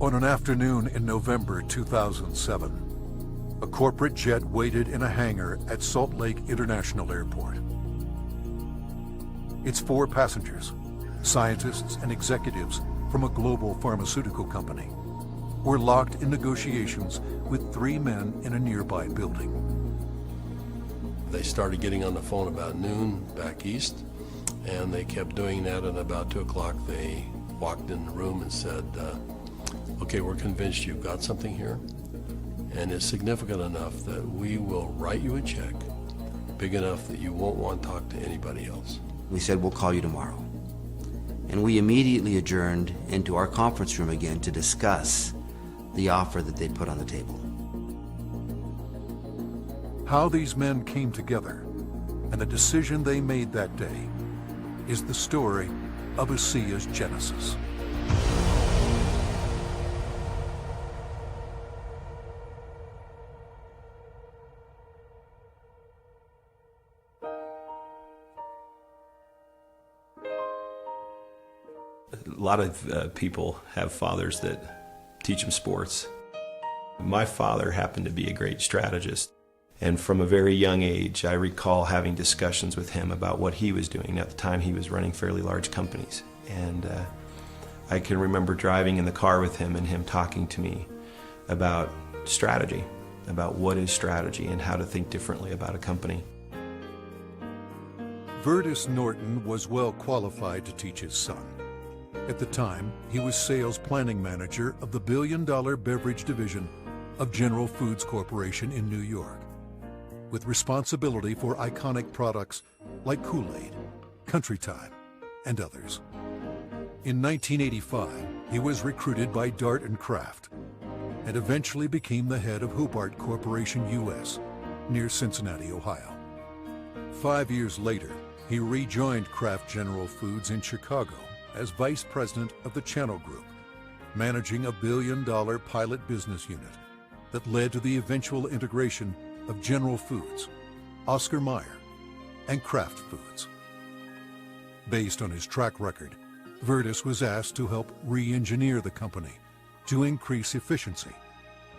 On an afternoon in November 2007, a corporate jet waited in a hangar at Salt Lake International Airport. Its 4 passengers, scientists and executives from a global pharmaceutical company, were locked in negotiations with 3 men in a nearby building. They started getting on the phone about noon back east, and they kept doing that, and about 2 o'clock they walked in the room and said, okay, we're convinced you've got something here, and it's significant enough that we will write you a check big enough that you won't want to talk to anybody else. We said, we'll call you tomorrow. And we immediately adjourned into our conference room again to discuss the offer that they put on the table. How these men came together and the decision they made that day is the story of ASEA's genesis. A lot of people have fathers that teach them sports. My father happened to be a great strategist, and from a very young age I recall having discussions with him about what he was doing. At the time he was running fairly large companies, and I can remember driving in the car with him and him talking to me about strategy, about what is strategy and how to think differently about a company. Vertus Norton was well qualified to teach his son. At the time, he was sales planning manager of the billion-dollar beverage division of General Foods Corporation in New York, with responsibility for iconic products like Kool-Aid, Country Time, and others. In 1985, he was recruited by Dart & Kraft and eventually became the head of Hobart Corporation U.S. near Cincinnati, Ohio. 5 years later, he rejoined Kraft General Foods in Chicago as vice president of the Channel Group, managing a billion-dollar pilot business unit that led to the eventual integration of General Foods, Oscar Mayer, and Kraft Foods. Based on his track record, Vertus was asked to help re-engineer the company to increase efficiency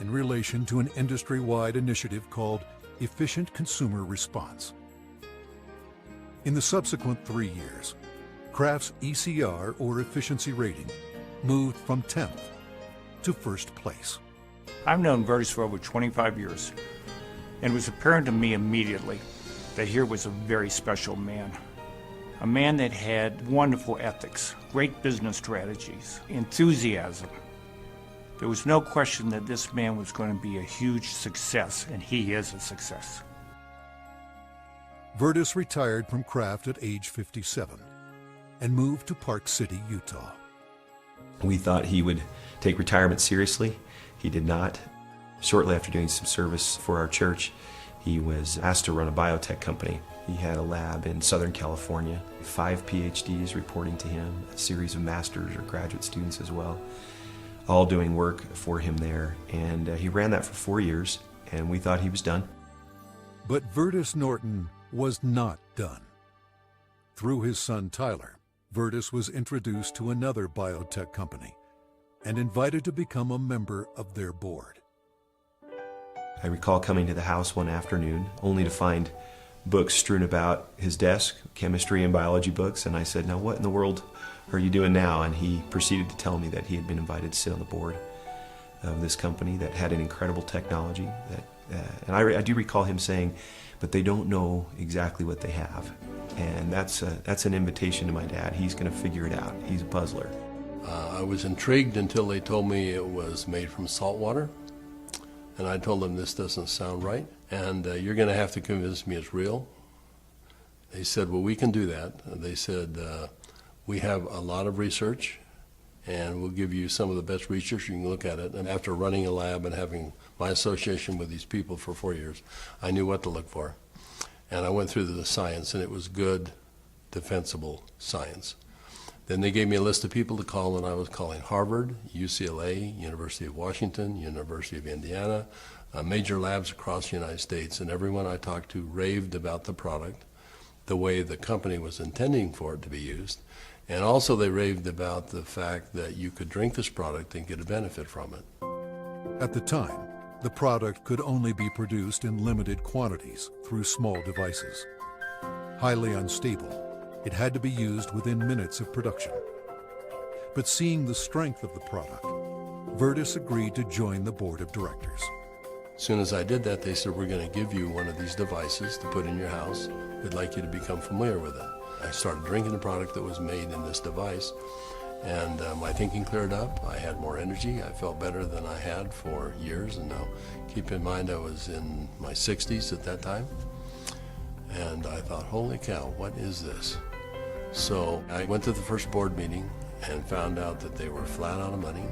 in relation to an industry-wide initiative called Efficient Consumer Response. In the subsequent 3 years, Kraft's ECR, or efficiency rating, moved from 10th to first place. I've known Vertus for over 25 years, and it was apparent to me immediately that here was a very special man. A man that had wonderful ethics, great business strategies, enthusiasm. There was no question that this man was going to be a huge success, and he is a success. Vertus retired from Kraft at age 57 and moved to Park City, Utah. We thought he would take retirement seriously. He did not. Shortly after doing some service for our church, he was asked to run a biotech company. He had a lab in Southern California, 5 PhDs reporting to him, a series of master's or graduate students as well, all doing work for him there. And he ran that for 4 years, and we thought he was done. But Vertus Norton was not done. Through his son Tyler, Vertus was introduced to another biotech company and invited to become a member of their board. I recall coming to the house one afternoon only to find books strewn about his desk, chemistry and biology books, and I said, now what in the world are you doing now? And he proceeded to tell me that he had been invited to sit on the board of this company that had an incredible technology. And I do recall him saying, but they don't know exactly what they have. And that's an invitation to my dad. He's going to figure it out. He's a puzzler. I was intrigued until they told me it was made from salt water. And I told them, this doesn't sound right, and you're going to have to convince me it's real. They said, well, we can do that. They said, we have a lot of research, and we'll give you some of the best research. You can look at it. And after running a lab and having my association with these people for 4 years, I knew what to look for. And I went through the science, and it was good, defensible science. Then they gave me a list of people to call, and I was calling Harvard, UCLA, University of Washington, University of Indiana, major labs across the United States, and everyone I talked to raved about the product, the way the company was intending for it to be used, And also they raved about the fact that you could drink this product and get a benefit from it. At the time, the product could only be produced in limited quantities through small devices. Highly unstable, it had to be used within minutes of production. But seeing the strength of the product, Virtus agreed to join the board of directors. As soon as I did that, they said, we're going to give you one of these devices to put in your house. We'd like you to become familiar with it. I started drinking the product that was made in this device, and my thinking cleared up. I had more energy. I felt better than I had for years, and now keep in mind I was in my 60s at that time. And I thought, holy cow, what is this? So I went to the first board meeting and found out that they were flat out of money.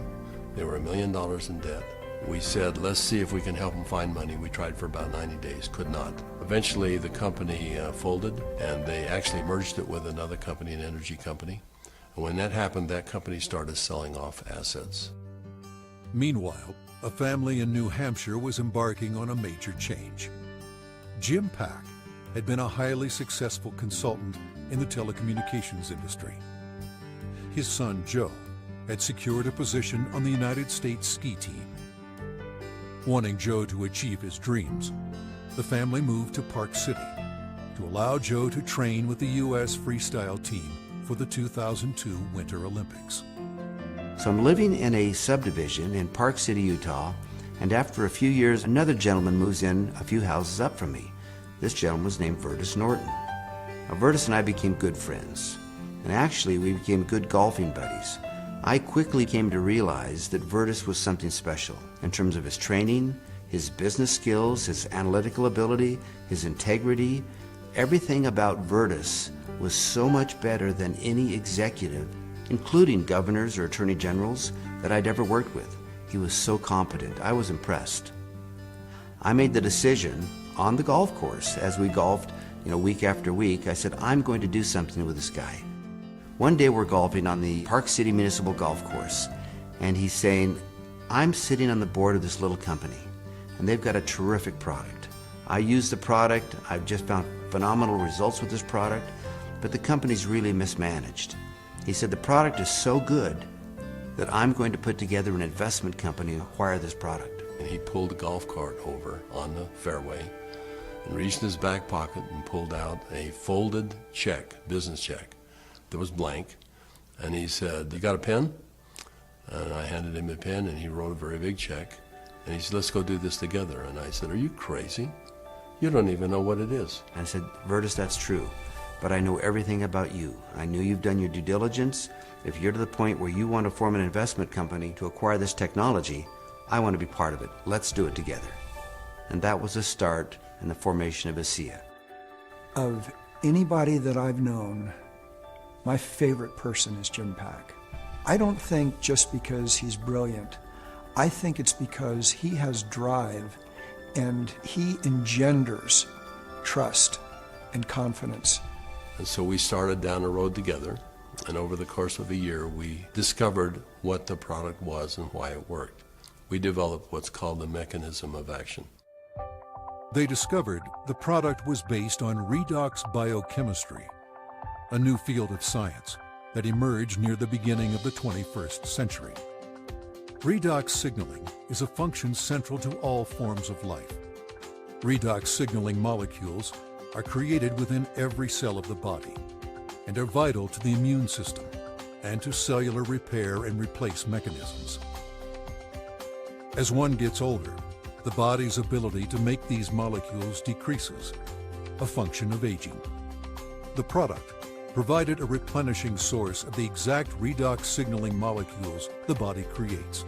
They were $1 million in debt. We said, let's see if we can help them find money. We tried for about 90 days, could not. Eventually the company folded, and they actually merged it with another company, an energy company. And when that happened, that company started selling off assets. Meanwhile, a family in New Hampshire was embarking on a major change. Jim Pack had been a highly successful consultant in the telecommunications industry. His son, Joe, had secured a position on the United States ski team. Wanting Joe to achieve his dreams, the family moved to Park City to allow Joe to train with the U.S. freestyle team for the 2002 Winter Olympics. So I'm living in a subdivision in Park City, Utah, and after a few years, another gentleman moves in a few houses up from me. This gentleman was named Virtus Norton. Now, Virtus and I became good friends, and actually we became good golfing buddies. I quickly came to realize that Virtus was something special in terms of his training, his business skills, his analytical ability, his integrity. Everything about Virtus was so much better than any executive, including governors or attorney generals, that I'd ever worked with. He was so competent. I was impressed. I made the decision on the golf course as we golfed, week after week. I said, I'm going to do something with this guy. One day we're golfing on the Park City Municipal Golf Course, and he's saying, I'm sitting on the board of this little company, and they've got a terrific product. I use the product. I've just found phenomenal results with this product, but the company's really mismanaged. He said, the product is so good that I'm going to put together an investment company and acquire this product. And he pulled a golf cart over on the fairway and reached in his back pocket and pulled out a folded check, business check, that was blank. And he said, you got a pen? And I handed him a pen, and he wrote a very big check. And he said, let's go do this together. And I said, are you crazy? You don't even know what it is. I said, Virtus, that's true, but I know everything about you. I know you've done your due diligence. If you're to the point where you want to form an investment company to acquire this technology, I want to be part of it. Let's do it together. And that was the start in the formation of ASEA. Of anybody that I've known, my favorite person is Jim Pack. I don't think just because he's brilliant. I think it's because he has drive and he engenders trust and confidence. And so we started down the road together, and over the course of a year, we discovered what the product was and why it worked. We developed what's called the mechanism of action. They discovered the product was based on redox biochemistry, a new field of science that emerged near the beginning of the 21st century. Redox signaling is a function central to all forms of life. Redox signaling molecules are created within every cell of the body and are vital to the immune system and to cellular repair and replace mechanisms. As one gets older, the body's ability to make these molecules decreases, a function of aging. The product provided a replenishing source of the exact redox signaling molecules the body creates,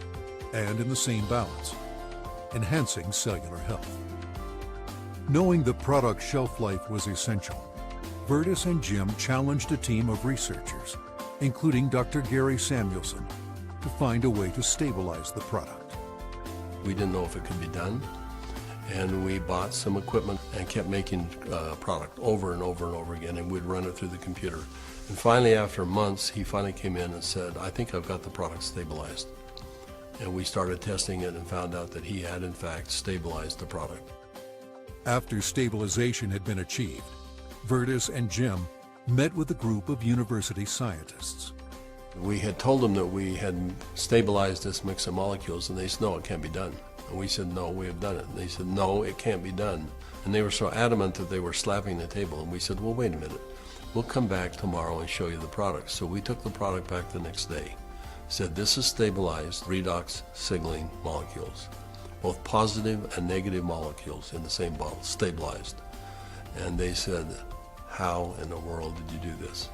and in the same balance, enhancing cellular health. Knowing the product's shelf life was essential, Virtus and Jim challenged a team of researchers, including Dr. Gary Samuelson, to find a way to stabilize the product. We didn't know if it could be done, and we bought some equipment and kept making product over and over and over again, and we'd run it through the computer. And finally, after months, he finally came in and said, I think I've got the product stabilized. And we started testing it and found out that he had, in fact, stabilized the product. After stabilization had been achieved, Virtus and Jim met with a group of university scientists. We had told them that we had stabilized this mix of molecules, and they said, no, it can't be done. And we said, no, we have done it. And they said, no, it can't be done. And they were so adamant that they were slapping the table. And we said, well, wait a minute. We'll come back tomorrow and show you the product. So we took the product back the next day. Said, this is stabilized redox signaling molecules, both positive and negative molecules in the same bottle, stabilized. And they said, how in the world did you do this?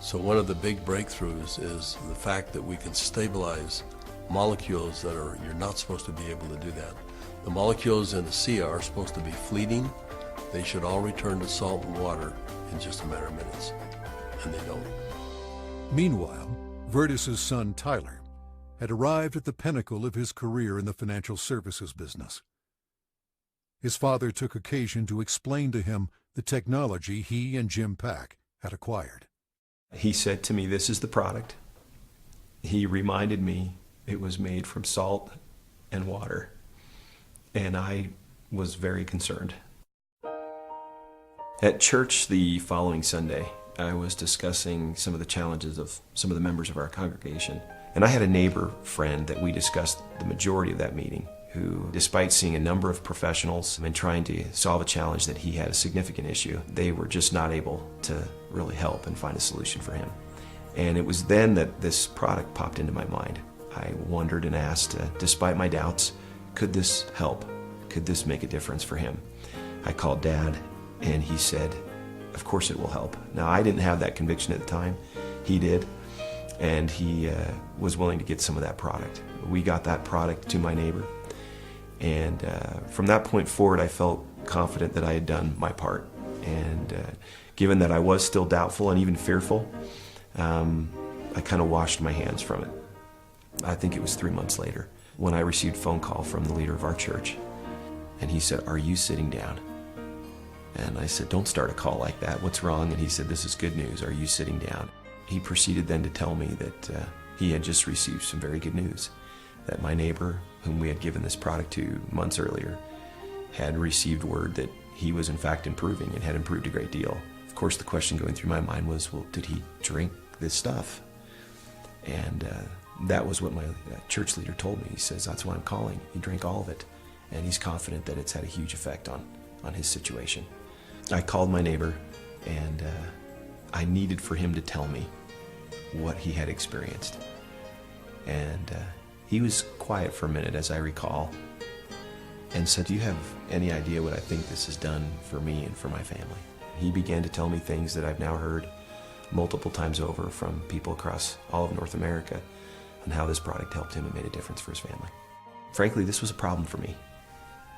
So one of the big breakthroughs is the fact that we can stabilize molecules that you're not supposed to be able to do that. The molecules in ASEA are supposed to be fleeting. They should all return to salt and water in just a matter of minutes, and they don't. Meanwhile, Vertus's son Tyler had arrived at the pinnacle of his career in the financial services business. His father took occasion to explain to him the technology he and Jim Pack had acquired. He said to me, this is the product. He reminded me it was made from salt and water, and I was very concerned. At church the following Sunday, I was discussing some of the challenges of some of the members of our congregation, and I had a neighbor friend that we discussed the majority of that meeting, who, despite seeing a number of professionals and trying to solve a challenge that he had a significant issue, they were just not able to really help and find a solution for him. And it was then that this product popped into my mind. I wondered and asked, despite my doubts, could this help? Could this make a difference for him? I called Dad, and he said, of course it will help. Now, I didn't have that conviction at the time. He did, and he was willing to get some of that product. We got that product to my neighbor. And from that point forward, I felt confident that I had done my part. And given that I was still doubtful and even fearful, I kind of washed my hands from it. I think it was 3 months later when I received a phone call from the leader of our church. And he said, are you sitting down? And I said, don't start a call like that. What's wrong? And he said, this is good news. Are you sitting down? He proceeded then to tell me that he had just received some very good news, that my neighbor, whom we had given this product to months earlier, had received word that he was in fact improving and had improved a great deal. Of course, the question going through my mind was, well, did he drink this stuff? And that was what my church leader told me. He says, that's why I'm calling. He drank all of it, and he's confident that it's had a huge effect on his situation. I called my neighbor, and I needed for him to tell me what he had experienced. And he was quiet for a minute, as I recall, and said, do you have any idea what I think this has done for me and for my family? He began to tell me things that I've now heard multiple times over from people across all of North America on how this product helped him and made a difference for his family. Frankly, this was a problem for me.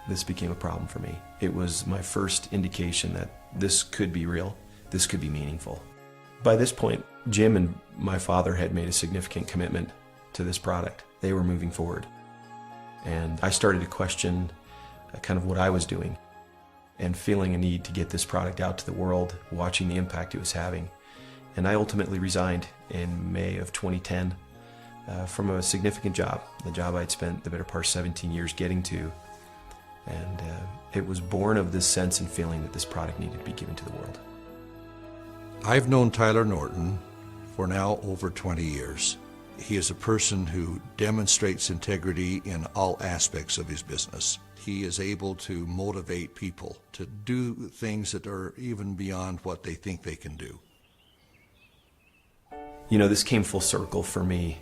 This became a problem for me. It was my first indication that this could be real, this could be meaningful. By this point, Jim and my father had made a significant commitment to this product. They were moving forward. And I started to question kind of what I was doing and feeling a need to get this product out to the world, watching the impact it was having. And I ultimately resigned in May of 2010 from a significant job, the job I'd spent the better part of 17 years getting to. And it was born of this sense and feeling that this product needed to be given to the world. I've known Tyler Norton for now over 20 years. He is a person who demonstrates integrity in all aspects of his business. He is able to motivate people to do things that are even beyond what they think they can do. You know, this came full circle for me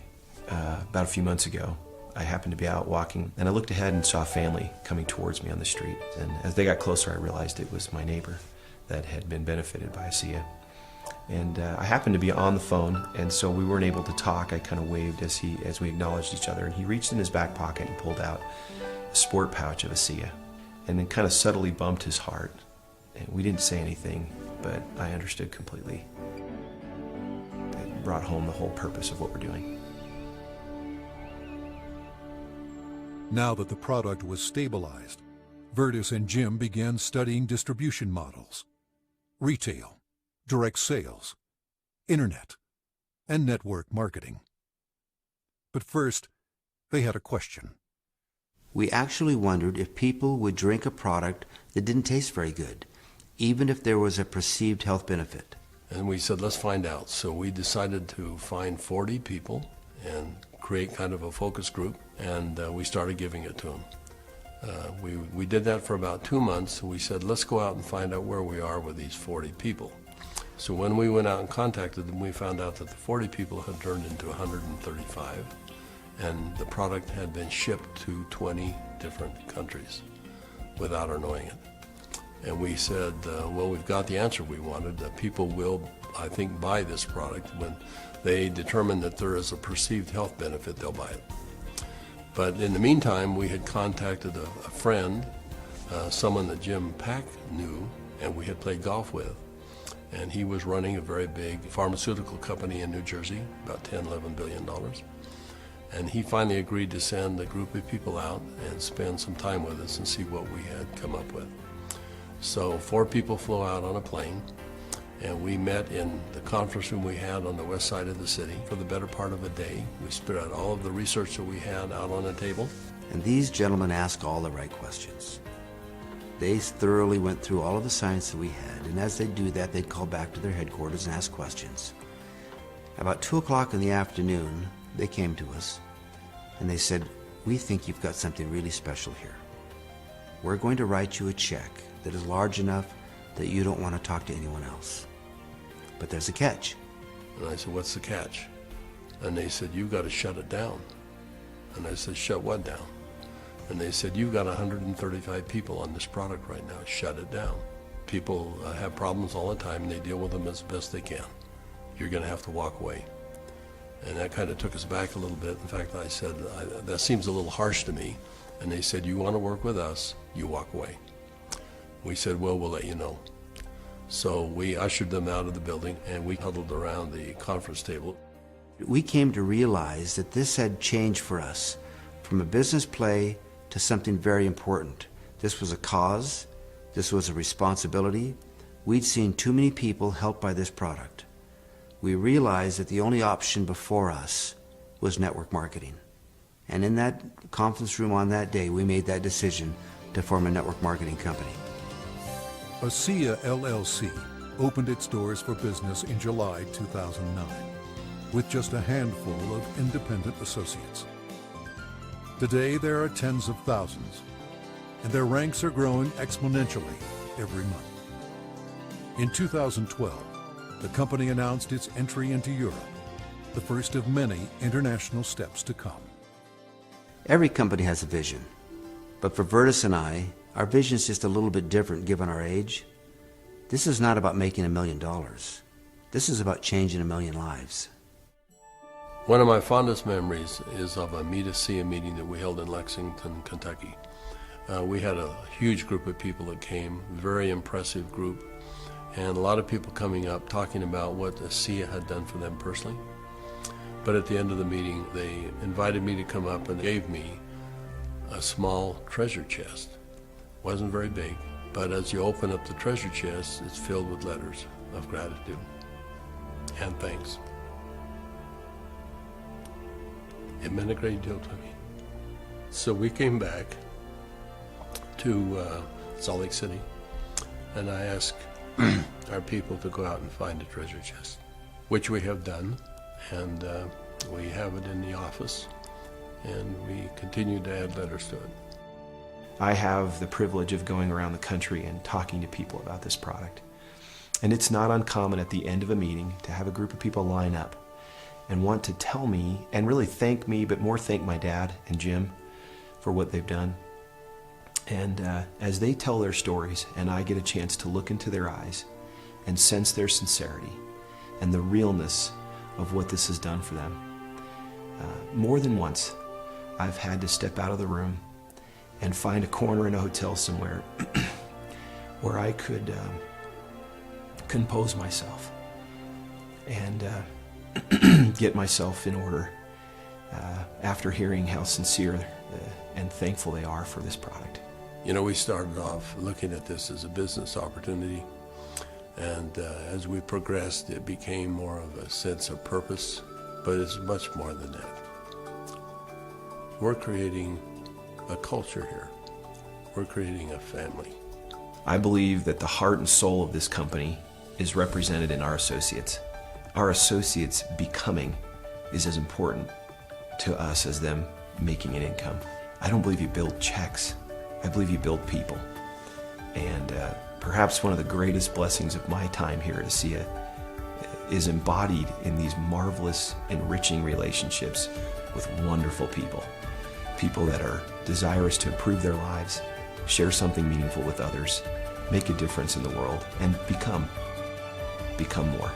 about a few months ago. I happened to be out walking, and I looked ahead and saw a family coming towards me on the street. And as they got closer, I realized it was my neighbor that had been benefited by ASEA. And I happened to be on the phone, and so we weren't able to talk. I kind of waved as we acknowledged each other, and he reached in his back pocket and pulled out a sport pouch of ASEA, and then kind of subtly bumped his heart. And we didn't say anything, but I understood completely. It brought home the whole purpose of what we're doing. Now that the product was stabilized, Vertus and Jim began studying distribution models, retail, direct sales, internet, and network marketing. But first, they had a question. We actually wondered if people would drink a product that didn't taste very good, even if there was a perceived health benefit. And we said, let's find out. So we decided to find 40 people and create kind of a focus group, and we started giving it to them. We did that for about 2 months, and we said, let's go out and find out where we are with these 40 people. So when we went out and contacted them, we found out that the 40 people had turned into 135, and the product had been shipped to 20 different countries without our knowing it. And we said, well, we've got the answer we wanted. People will, I think, buy this product. When they determine that there is a perceived health benefit, they'll buy it. But in the meantime, we had contacted a friend, someone that Jim Pack knew and we had played golf with. And he was running a very big pharmaceutical company in New Jersey, about $10, $11 billion. And he finally agreed to send a group of people out and spend some time with us and see what we had come up with. So 4 people flew out on a plane, and we met in the conference room we had on the west side of the city for the better part of a day. We spread out all of the research that we had out on a table. And these gentlemen asked all the right questions. They thoroughly went through all of the science that we had, and as they do that, they'd call back to their headquarters and ask questions. About 2 o'clock in the afternoon, they came to us, and they said, we think you've got something really special here. We're going to write you a check that is large enough that you don't want to talk to anyone else. But there's a catch. And I said, what's the catch? And they said, you've got to shut it down. And I said, shut what down? And they said, you've got 135 people on this product right now. Shut it down. People have problems all the time, and they deal with them as best they can. You're going to have to walk away. And that kind of took us back a little bit. In fact, I said, that seems a little harsh to me. And they said, you want to work with us, you walk away. We said, well, we'll let you know. So we ushered them out of the building, and we huddled around the conference table. We came to realize that this had changed for us from a business play to something very important. This was a cause. This was a responsibility. We'd seen too many people helped by this product. We realized that the only option before us was network marketing. And in that conference room on that day, we made that decision to form a network marketing company. ASEA LLC opened its doors for business in July 2009 with just a handful of independent associates. Today, there are tens of thousands, and their ranks are growing exponentially every month. In 2012, the company announced its entry into Europe, the first of many international steps to come. Every company has a vision, but for Vertus and I, our vision is just a little bit different given our age. This is not about making $1 million. This is about changing 1 million lives. One of my fondest memories is of a Meet ASEA meeting that we held in Lexington, Kentucky. We had a huge group of people that came, very impressive group, and a lot of people coming up talking about what ASEA had done for them personally. But at the end of the meeting, they invited me to come up and gave me a small treasure chest. Wasn't very big, but as you open up the treasure chest, it's filled with letters of gratitude and thanks. It meant a great deal to me. So we came back to Salt Lake City, and I asked our people to go out and find a treasure chest, which we have done, and we have it in the office, and we continue to add letters to it. I have the privilege of going around the country and talking to people about this product. And it's not uncommon at the end of a meeting to have a group of people line up and want to tell me, and really thank me, but more thank my dad and Jim for what they've done. And as they tell their stories and I get a chance to look into their eyes and sense their sincerity and the realness of what this has done for them, more than once I've had to step out of the room and find a corner in a hotel somewhere where I could compose myself and get myself in order after hearing how sincere and thankful they are for this product. You know, we started off looking at this as a business opportunity, and as we progressed, it became more of a sense of purpose, but it's much more than that. We're creating a culture here. We're creating a family. I believe that the heart and soul of this company is represented in our associates. Our associates becoming is as important to us as them making an income. I don't believe you build checks. I believe you build people. And perhaps one of the greatest blessings of my time here at ASEA is embodied in these marvelous, enriching relationships with wonderful people. People that are desirous to improve their lives, share something meaningful with others, make a difference in the world, and become more.